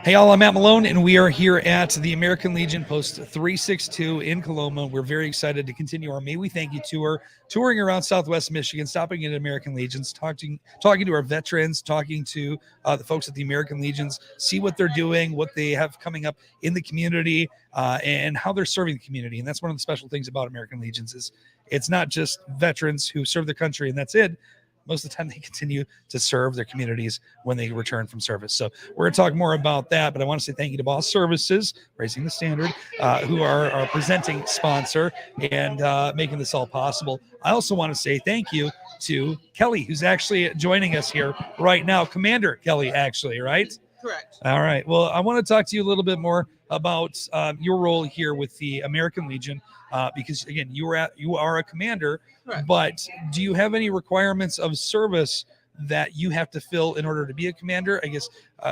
Hey, all, I'm Matt Malone, and we are here at the American Legion Post 362 in Coloma. We're very excited to continue our May We Thank You tour, touring around Southwest Michigan, stopping at American Legions, talking to our veterans, talking to the folks at the American Legions, see what they're doing, what they have coming up in the community, and how they're serving the community. And that's one of the special things about American Legions is it's not just veterans who serve the country and that's it. Most of the time they continue to serve their communities when they return from service. So we're going to talk more about that, but I want to say thank you to Boss Services, Raising the Standard, who are our presenting sponsor and making this all possible. I also want to say thank you to Kelly, who's actually joining us here right now. Commander Kelly, actually, right? Correct. All right. Well, I want to talk to you a little bit more about your role here with the American Legion, because again, you are a commander. Correct. But do you have any requirements of service that you have to fill in order to be a commander? I guess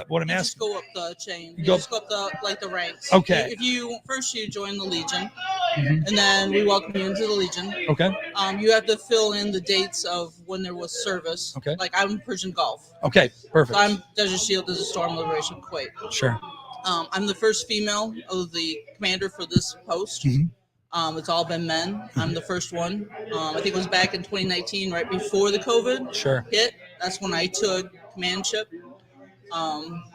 what I'm You asking. just go up the chain. You just go up the ranks. Okay. If you join the Legion, Mhm. and then we welcome you into the Legion. Okay. You have to fill in the dates of when there was service. Okay. Like I'm Persian Gulf. Okay. Perfect. So I'm Desert Shield, Desert Storm, Liberation, Kuwait. Sure. I'm the first female of the commander for this post. Mhm. It's all been men. I'm the first one. I think it was back in 2019, right before the COVID Sure. hit. That's when I took commandship.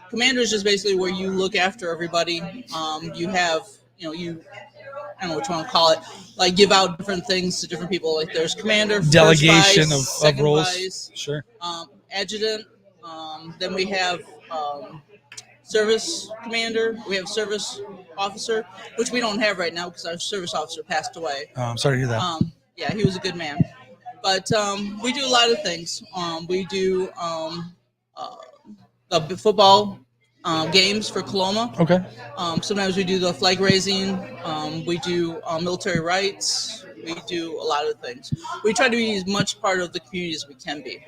Commander is just basically where you look after everybody. You have, I don't know what you want to call it, like give out different things to different people. Like there's commander, Delegation first vice, of second roles. vice, Sure. Adjutant. Then we have service commander. We have service officer, which we don't have right now because our service officer passed away. Oh, I'm sorry to hear that. Yeah, he was a good man. But we do a lot of things. We do the football games for Coloma. Okay. Sometimes we do the flag raising. We do military rights. We do a lot of things. We try to be as much part of the community as we can be.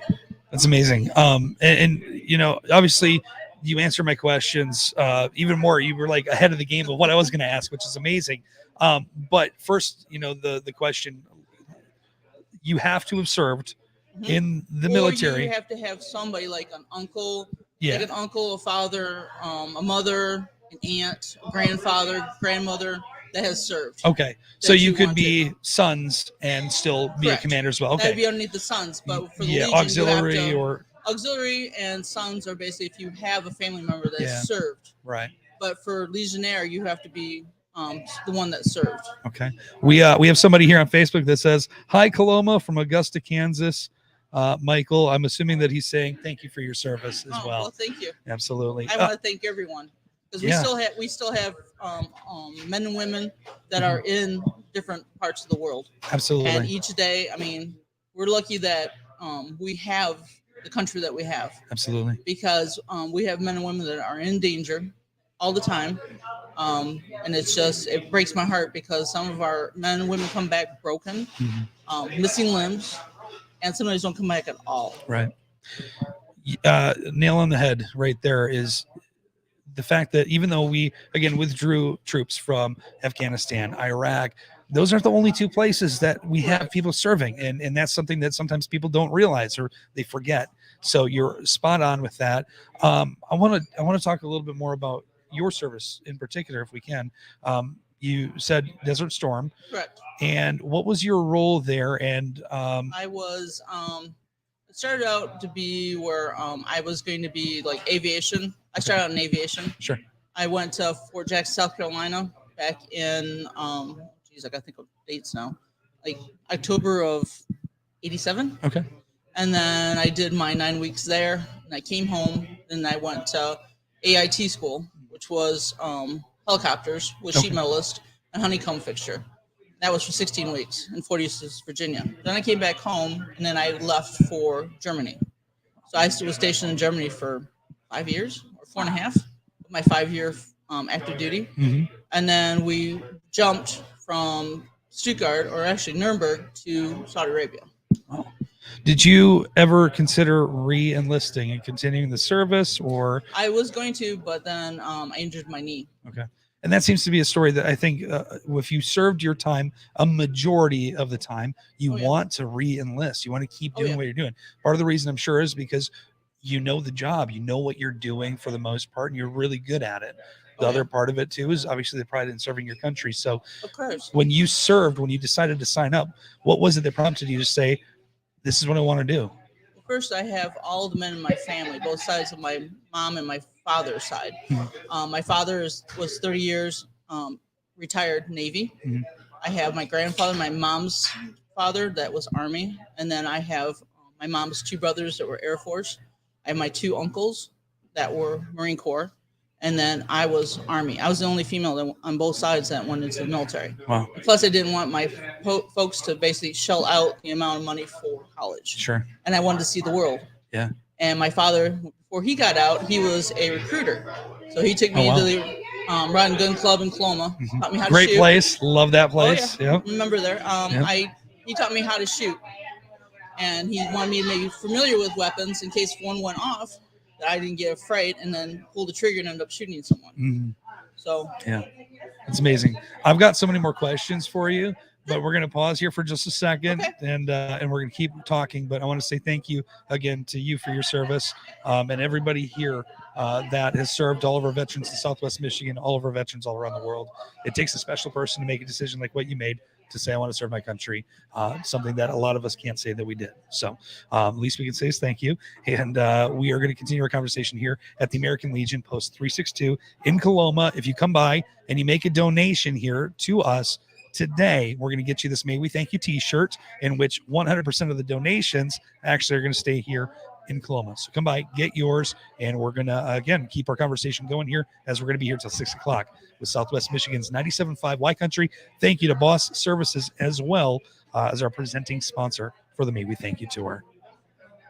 That's amazing. And obviously you answer my questions even more. You were like ahead of the game of what I was going to ask, which is amazing. But first, the question, you have to have served in the military. You have to have somebody like an uncle, Yeah. like an uncle, a father, a mother, an aunt, a grandfather, grandmother that has served. Okay. So you could be sons and still be Correct. a commander as well. Okay. That'd be underneath the sons, but for the Legion, auxiliary you have to, or auxiliary and sons are basically if you have a family member that served. right. But for Legionnaire, you have to be the one that served. Okay. We have somebody here on Facebook that says, "Hi, Coloma from Augusta, Kansas." Michael, I'm assuming that he's saying thank you for your service as well. Well, thank you. Absolutely. I want to thank everyone because we still have men and women that are in different parts of the world. Absolutely. And each day, I mean, we're lucky that we have the country that we have. Absolutely. Because we have men and women that are in danger all the time. And it breaks my heart because some of our men and women come back broken, missing limbs, and sometimes don't come back at all. Right. Nail on the head right there is the fact that even though we, again, withdrew troops from Afghanistan, Iraq, those aren't the only two places that we have people serving. And that's something that sometimes people don't realize or they forget. So you're spot on with that. I want to talk a little bit more about your service in particular, if we can. You said Desert Storm. Correct. And what was your role there? And I was it started out to be where I was going to be like aviation. I started out in aviation. Sure. I went to Fort Jackson, South Carolina back in I gotta think of dates now. Like October of '87. Okay. And then I did my 9 weeks there, and I came home, and I went to AIT school, which was helicopters with sheet metallist and honeycomb fixture. That was for 16 weeks in Fort Eustis, Virginia. Then I came back home, and then I left for Germany. So I was stationed in Germany for 5 years, or 4.5, my 5-year active duty. Mm-hmm. And then we jumped from Stuttgart, or actually Nuremberg, to Saudi Arabia. Oh. Did you ever consider re-enlisting and continuing the service, or? I was going to, but then I injured my knee. Okay. And that seems to be a story that I think if you served your time, a majority of the time, you want to re-enlist. You want to keep doing what you're doing. Part of the reason I'm sure is because you know the job, you know what you're doing for the most part, and you're really good at it. The Oh, other yeah. part of it too is obviously the pride in serving your country. So Of course. when you served, when you decided to sign up, what was it that prompted you to say, this is what I want to do? Well, first, I have all of the men in my family, both sides of my mom and my father's side. My father was 30 years retired Navy. Mhm. I have my grandfather, my mom's father, that was Army, and then I have my mom's two brothers that were Air Force. I have my two uncles that were Marine Corps, and then I was Army. I was the only female that, on both sides that went into the military. Wow. Plus, I didn't want my folks to basically shell out the amount of money for college, Sure. and I wanted to see the world. Yeah. And my father, before he got out, he was a recruiter, so he took me Oh, wow. to the Rod and Gun Club in Coloma, taught me how to Great shoot. place. Love that Oh place. yeah, Yep. remember there. Yep. He taught me how to shoot, and he wanted me to be familiar with weapons in case one went off, that I didn't get afraid and then pull the trigger and end up shooting someone. Mhm. So Yeah, it's amazing. I've got so many more questions for you, but we're going to pause here for just a second, Okay. and we're going to keep talking. But I want to say thank you again to you for your service, and everybody here that has served, all of our veterans in Southwest Michigan, all of our veterans all around the world. It takes a special person to make a decision like what you made, to say I want to serve my country, something that a lot of us can't say that we did. So least we can say is thank you. And we are going to continue our conversation here at the American Legion Post 362 in Coloma. If you come by and you make a donation here to us today, we're going to get you this May We Thank You t-shirt, in which 100% of the donations actually are going to stay here in Coloma. So come by, get yours, and we're going to, again, keep our conversation going here, as we're going to be here till 6 o'clock with Southwest Michigan's 97.5 Y Country. Thank you to Boss Services as well as our presenting sponsor for the May We Thank You Tour.